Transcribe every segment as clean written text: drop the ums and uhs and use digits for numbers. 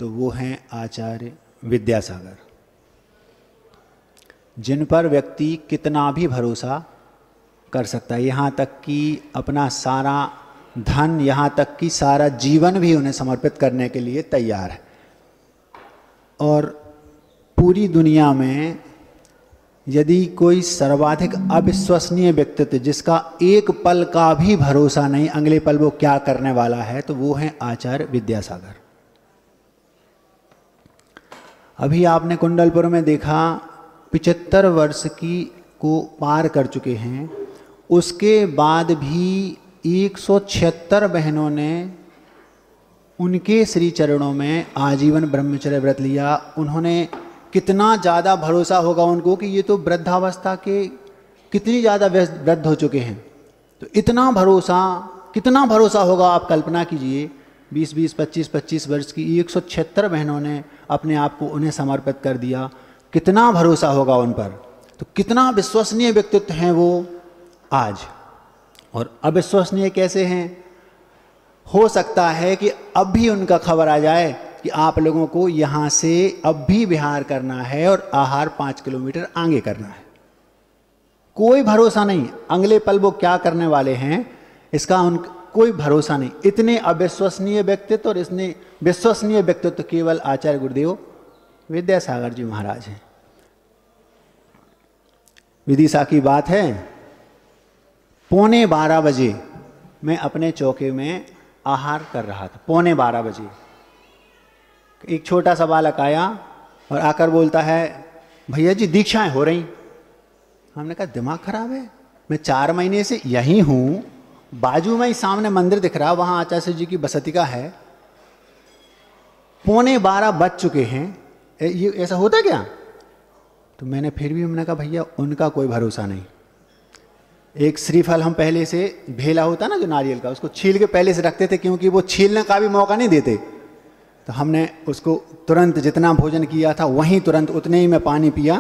तो वो हैं आचार्य विद्यासागर, जिन पर व्यक्ति कितना भी भरोसा कर सकता है, यहाँ तक कि अपना सारा धन, यहाँ तक कि सारा जीवन भी उन्हें समर्पित करने के लिए तैयार है। और पूरी दुनिया में यदि कोई सर्वाधिक अविश्वसनीय व्यक्तित्व जिसका एक पल का भी भरोसा नहीं अगले पल वो क्या करने वाला है, तो वो है आचार्य विद्यासागर। अभी आपने कुंडलपुर में देखा 75 वर्ष की को पार कर चुके हैं, उसके बाद भी 176 बहनों ने उनके श्री चरणों में आजीवन ब्रह्मचर्य व्रत लिया। उन्होंने कितना ज़्यादा भरोसा होगा उनको कि ये तो वृद्धावस्था के कितनी ज़्यादा वृद्ध हो चुके हैं, तो इतना भरोसा, कितना भरोसा होगा आप कल्पना कीजिए। 20-20, 25-25 वर्ष की 176 बहनों ने अपने आप को उन्हें समर्पित कर दिया। कितना भरोसा होगा उन पर, तो कितना विश्वसनीय व्यक्तित्व हैं वो आज। और अविश्वसनीय कैसे हैं? हो सकता है कि अब भी उनका खबर आ जाए कि आप लोगों को यहाँ से अब भी विहार करना है और आहार 5 किलोमीटर आगे करना है। कोई भरोसा नहीं अगले पल वो क्या करने वाले हैं, इसका कोई भरोसा नहीं। इतने अविश्वसनीय व्यक्तित्व और इतने विश्वसनीय व्यक्तित्व केवल आचार्य गुरुदेव विद्यासागर जी महाराज हैं। विदिशा की बात है, 11:15 बजे मैं अपने चौके में आहार कर रहा था। 11:15 बजे एक छोटा सा बालक आया और आकर बोलता है, भैया जी दीक्षाएं हो रही। हमने कहा दिमाग खराब है, मैं 4 महीने से यहीं हूँ, बाजू में ही सामने मंदिर दिख रहा, वहाँ आचार्य जी की बसती का है, 11:15 बज चुके हैं, ये ऐसा होता क्या? तो मैंने फिर भी हमने कहा भैया उनका कोई भरोसा नहीं। एक श्रीफल हम पहले से भेला होता ना जो नारियल का, उसको छील के पहले से रखते थे, क्योंकि वो छीलने का भी मौका नहीं देते। तो हमने उसको तुरंत जितना भोजन किया था वहीं तुरंत उतने ही में पानी पिया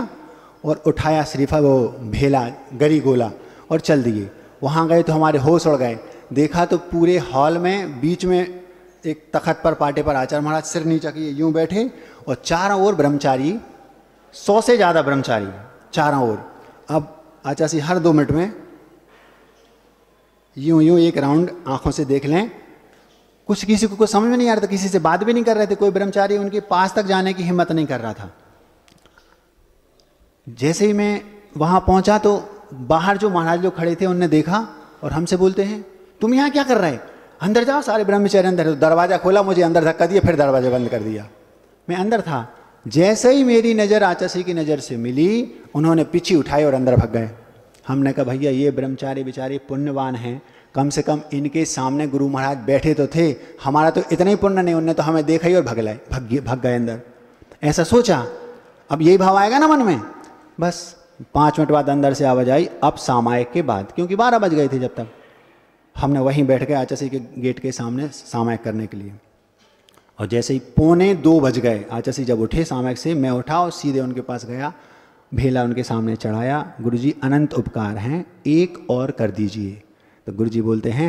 और उठाया श्रीफल, वो भेला गरी गोला और चल दिए। वहाँ गए तो हमारे होश उड़ गए। देखा तो पूरे हॉल में बीच में एक तखत पर पाटे पर आचार्य महाराज सिर नीचा किए यूँ बैठे और चारों ओर ब्रह्मचारी, 100 से ज़्यादा ब्रह्मचारी चारों ओर। अब आचार्य जी हर 2 मिनट में यूं यूं एक राउंड आंखों से देख लें। कुछ किसी को समझ में नहीं आ रहा था, किसी से बात भी नहीं कर रहे थे, कोई ब्रह्मचारी उनके पास तक जाने की हिम्मत नहीं कर रहा था। जैसे ही मैं वहां पहुंचा तो बाहर जो महाराज लोग खड़े थे उनने देखा और हमसे बोलते हैं तुम यहाँ क्या कर रहे हैं, अंदर जाओ। सारे ब्रह्मचारी अंदर। तो दरवाजा खोला, मुझे अंदर धक्का दिया, फिर दरवाजा बंद कर दिया। मैं अंदर था। जैसे ही मेरी नज़र आचार्य की नज़र से मिली, उन्होंने पीछे उठाई और अंदर भाग गए। हमने कहा भैया ये ब्रह्मचारी बेचारे पुण्यवान हैं, कम से कम इनके सामने गुरु महाराज बैठे तो थे, हमारा तो इतना ही पुण्य नहीं, उनने तो हमें देखा ही और भाग गए अंदर। ऐसा सोचा। अब यही भाव आएगा ना मन में। बस 5 मिनट बाद अंदर से आवाज आई, अब सामायिक के बाद, क्योंकि 12 बज गए थे जब तक। हमने वहीं बैठ गए आचार्य के गेट के सामने सामायिक करने के लिए। और जैसे ही 1:45 बज गए, आचार्य जब उठे सामायिक से, मैं उठा और सीधे उनके पास गया, भेला उनके सामने चढ़ाया। गुरुजी अनंत उपकार हैं, एक और कर दीजिए। तो गुरुजी बोलते हैं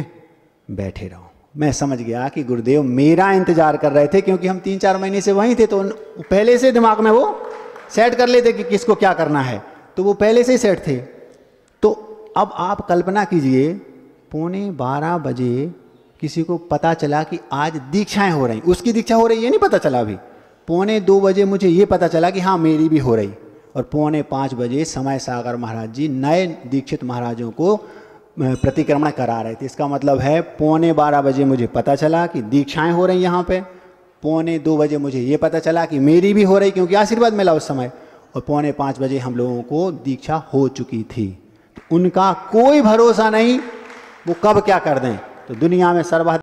बैठे रहो। मैं समझ गया कि गुरुदेव मेरा इंतजार कर रहे थे, क्योंकि हम 3-4 महीने से वहीं थे, तो पहले से दिमाग में वो सेट कर लेते कि किसको क्या करना है, तो वो पहले से ही सेट थे। तो अब आप कल्पना कीजिए 11:15 बजे किसी को पता चला कि आज दीक्षाएं हो रही, उसकी दीक्षा हो रही ये नहीं पता चला। अभी 1:45 बजे मुझे ये पता चला कि हाँ मेरी भी हो रही। और 4:45 बजे समय सागर महाराज जी नए दीक्षित महाराजों को प्रतिक्रमण करा रहे थे। इसका मतलब है 11:45 बजे मुझे पता चला कि दीक्षाएं हो रही यहाँ पे, 2:45 बजे मुझे ये पता चला कि मेरी भी हो रही, क्योंकि आशीर्वाद मिला उस समय, और 4:45 बजे हम लोगों को दीक्षा हो चुकी थी। तो उनका कोई भरोसा नहीं वो कब क्या कर दें। तो दुनिया में सर्वाधिक